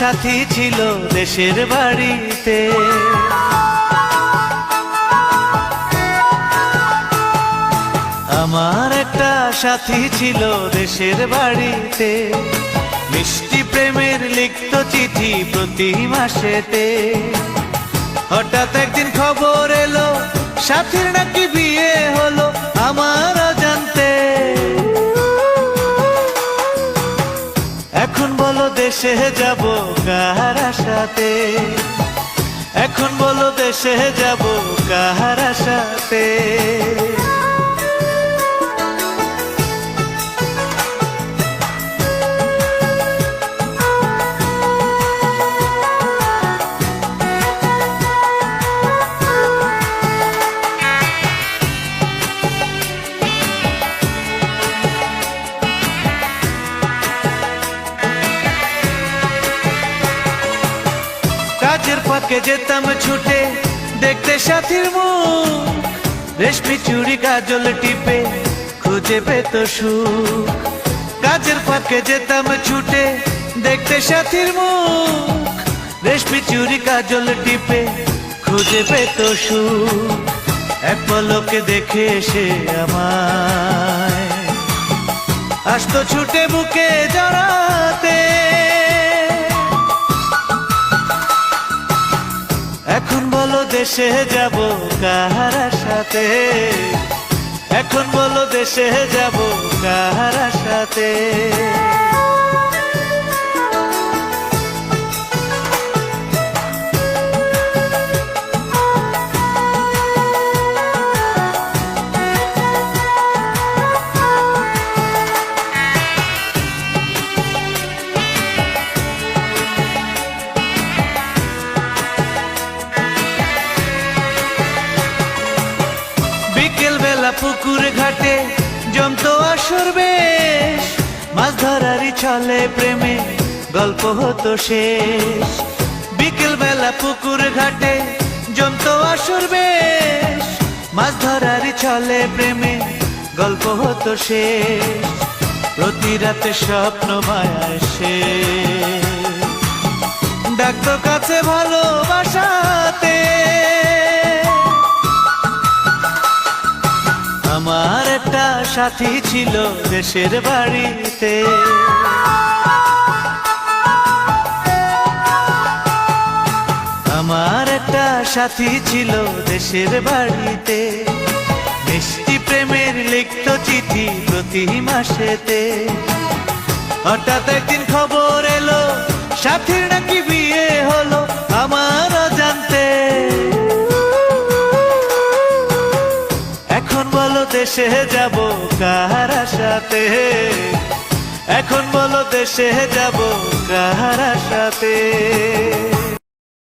সাথী ছিল দেশের বাড়িতে। আমার একটা সাথী ছিল দেশের বাড়িতে, মিষ্টি প্রেমের লিখত চিঠি প্রতি মাসেতে। হঠাৎ একদিন খবর এলো সাথীর নাকি বিয়ে হলো আমার অজান্তে। এখন বলো দেশে যাব কার আশাতে, এখন বলো দেশে যাব কার আশাতে। কাজের ফাঁকে যেতাম ছুটে দেখতে সাথীর মুখ, রেশমি চুড়ি কাজল টিপে খুঁজে পেত সুখ। কাজের ফাঁকে যেতাম ছুটে দেখতে সাথীর মুখ, রেশমি চুড়ি কাজল টিপে খুঁজে পেত সুখ। এক পলকে দেখে এসে আমায় আসতো ছুটে বুকে জড়াতে। এখন বলো দেশে যাব কার আশাতে, এখন বলো দেশে যাব কার আশাতে। বিকেল বেলা পুকুর ঘাটে জমতো আসর বেশ, মাছ ধরারই ছলে প্রেমে গল্প হতো শেষ। বিকেল বেলা পুকুর ঘাটে জমতো আসর বেশ, মাছ ধরারই ছলে প্রেমে গল্প হতো শেষ। প্রতি রাতে স্বপ্ন মায়ায় সে ডাকতো কাছে ভালোবাসাতে। আমার একটা সাথী ছিল দেশের বাড়িতে, আমার একটা সাথী ছিল দেশের বাড়িতে, মিষ্টি প্রেমের লিখত চিঠি প্রতি মাসেতে। হঠাৎ একদিন খবর এলো সাথীর নাকি বিয়ে হলো আমার অজান্তে। এখন বলো দেশে যাব কার আশাতে, এখন বলো দেশে যাব কার আশাতে।